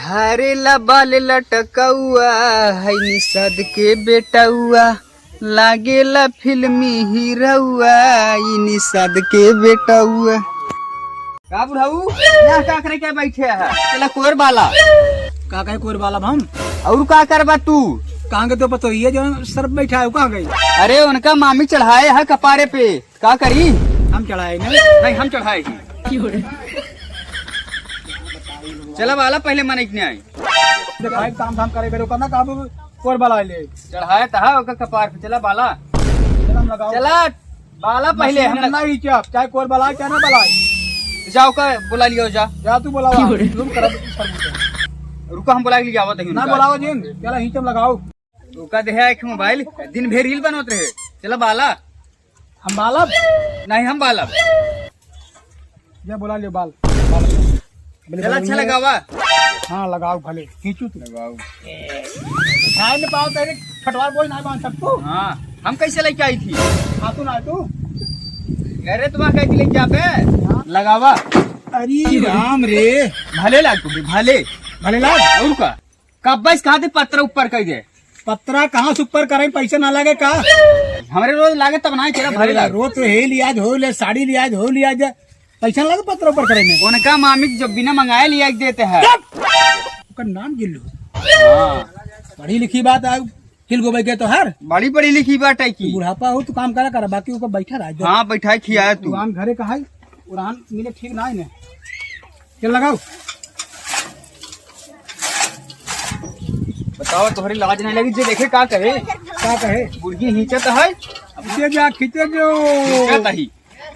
झारेला बाल लटकौआ है निषद के बेटौआ लागेला फिल्मी हीरोआ ई निषद के बेटौआ। का बुढ़ाऊ यहाँ का करे क्या बैठे है? चला कोर बाला का कहे कोर बाला हम और का करबा तू? कहाँ के तो पता ही है जो सर बैठा है कहाँ गई? अरे उनका मामी चढ़ाए है कपारे पे, का करी? हम चढ़ाए नहीं हम चढ़ाए चला बाला पहले मन ने आई दिखाई काम धाम करे करो करना काबू कोर बाला ले चढ़ाया था ओका कपार पे। चला बाला हम लगाओ चला बाला पहले हम नहीं क्या चाहे कोर बाला क्या ना बाला जाओ का बुला लियो जा तू बोला तुम करा रुको हम बुला लिया आवत ना बोलाओ जिन चला हिचम लगाओ ओका देहे एक मोबाइल दिन भर रील बनोत रहे। चला बाला हम बाला नहीं हम बाला ये बोला लियो बाल चला अच्छा लगावा। हाँ लगाओ भले खींचू तू लगाओ खाए न पाओ तेरे खटवार बोल ना बांध सकतो। हाँ हम कैसे लेके आई थी? हाँ तू ना तू अरे तुम्हारा कैसे लेके आ पे लगावा। अरे राम रे भले लाग तू भले भले लाग और का कब्बस कहा दे पत्र ऊपर कह दे पत्रा कहाँ से ऊपर करे पैसा ना लगे का हमारे रोज लागे तब ना चला भले लाग रोज तो हे लिया हो ले साड़ी लिया हो लिया पैसा लगे पत्र ऊपर करे में उनका मामी जब बिना मंगाए लिया देते हैं उसका नाम गिल्लू। हाँ पढ़ी लिखी बात आ हिल गो बैठे तो हर बड़ी बड़ी लिखी बात है की बुढ़ापा हो तो काम करा करा बाकी ऊपर बैठा रहा। हाँ बैठा खिया तू उड़ान घरे कहा उड़ान मिले ठीक ना है चल लगाओ बताओ तुम्हारी लाज नहीं लगी जो देखे का कहे बुढ़ी हिंचत है अब जा खींचे जो हिंचत ही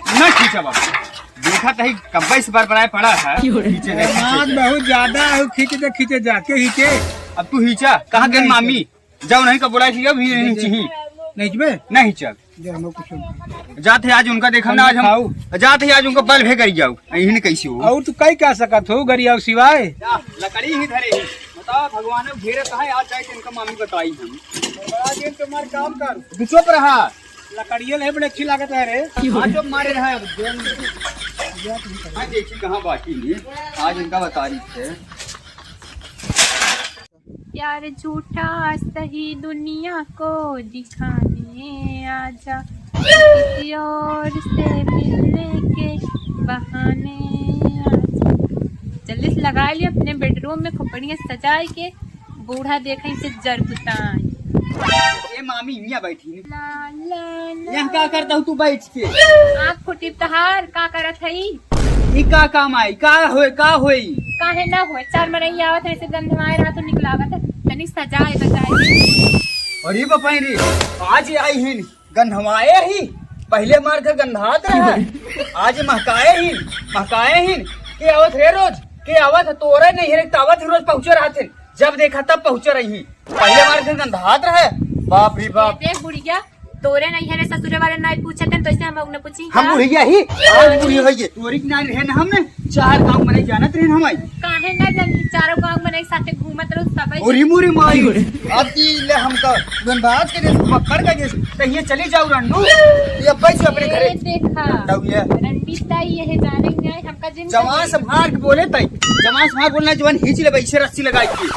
न खींचा बाबा देखा तही कब्बे से बरबराए पड़ा है खींचे आज बहुत ज्यादा है खींचे जाके खींचे अब तू हिंचा कहाँ गए मामी जाओ नहीं का बुला भी नहीं बे नहीं चल जाते आज उनका देखा ना आज हम जाते आज उनका बल भे कर जाओ यही कैसे हो और तू कई क्या सकत हो गरिया सिवाय लकड़ी ही धरे ही बताओ भगवान ने घेरे कहा आज जाए इनका मामी बताई हम तुम्हारे काम कर तू चुप रहा लकड़िया नहीं बड़ी अच्छी लागत है रे आज जब मारे रहा देखी कहाँ बाकी नहीं आज इनका बता रही थे यार झूठा सही दुनिया को दिखाने आजा किसी और से मिलने के बहाने आजा। जल्दी से लगा लिया अपने बेडरूम में खोपड़ियाँ सजाए के बूढ़ा देखा इसे जर कुताए। ये मामी यहाँ बैठी ला ला यहाँ क्या करता हूँ तू बैठ के आँख फुटी तहार का करत है ई का काम आई का होई काहे ना हो चार मरई आवत है ऐसे गंधवाए रहा तो निकलावत है तनी सजाए बजाए। अरे बपाई रे आज आई ही गंधवाए ही पहले मार कर गंधात रहा आज महकाए ही के आवत रे रोज के आवत तोरे नहीं है तावत रोज पहुंचे रहा थे जब देखा तब पहुंचे रही पहले मार कर गंधात रहे बाप रे बाप। देख बुढ़िया तोरे नहीं है ससुरे वाले नहीं पूछे तो ऐसे हम ने पूछी हम बुढ़िया ही आज बुढ़ी होइए तोरी की नानी रहे ना हमने चार गांव में नहीं जानत रहे हम काहे ना जन चारों गांव में नहीं साथे घूमत रहो सब ओरी मुरी माई अब ती ले हमका गंधात के जैसे पकड़ का जैसे तो ये चली जाऊ रंडू ये पैसे अपने घरे देखा दउया रंडी ताई ये जाने नहीं हमका जिन जवान संभाल के बोले तई जवान संभाल बोलना जवान खींच ले वैसे रस्सी लगाई थी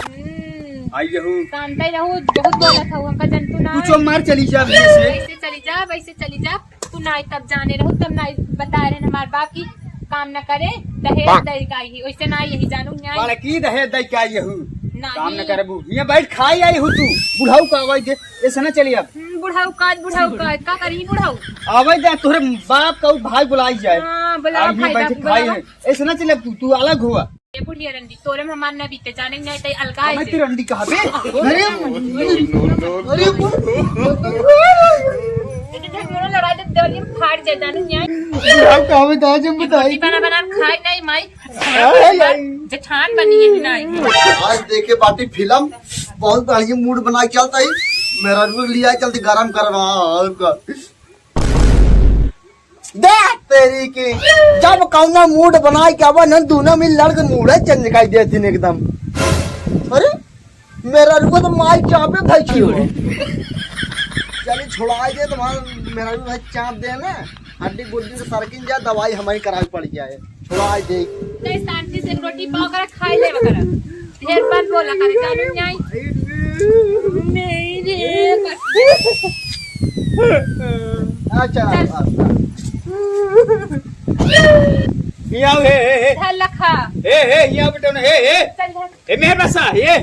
आई रहूं शांत ही रहूं बहुत बोला था हमका जन तू ना कुछ मार चली जा वैसे चली जा तू ना तब जाने रहूं तब ना बता रहे हमारे बाप की काम न करे दहेज दई का ही वैसे ना यही जानू बाला की दहेज दई क्या यहू नहीं। काम न करे बू ये बैठ खाई आई हो तू बुढ़ाऊ का आवाज दे ऐसे ना चली अब बुढ़ाऊ का का करी बुढ़ाऊ आवाज दे तोरे बाप का भाई बुलाई जाए हां बुलाओ बैठ खाई है ऐसे ना चले तू अलग हुआ ये बुढ़िया रंडी तोरे में हमार ना बीते जाने नहीं तई अलगा है मैं रंडी कहां पे अरे मोरो लड़ाई दे देवली में फाड़ जाए जानू न्याय बुढ़ाऊ का आवाज आज हम बताई बना खाई नहीं माई जेठान बनी है नहीं आज देखे बाटी फिल्म बहुत बढ़िया मूड बना के चलता है मेरा रूप लिया चलते गरम करवा दे तेरी की जब कौना मूड बना के आवा न दोनों मिल लड़ के मूड चेंज दिखाई देती एकदम। अरे मेरा रूप तो माई क्या पे भाई की हो चलिए छुड़ाई दे तुम्हारा मेरा भी भाई चाँप दे ना हड्डी गुड्डी से सरकिन जाए दवाई हमारी करानी पड़ जाए छुड़ाई दे शांति से रोटी पाव कर खाई ले वगैरह ढेर बात बोला करे जानू जाई मेरे अच्छा ये आओ हे धर लखा ये आओ बेटा हे चल धर हे मेरे पास आ ये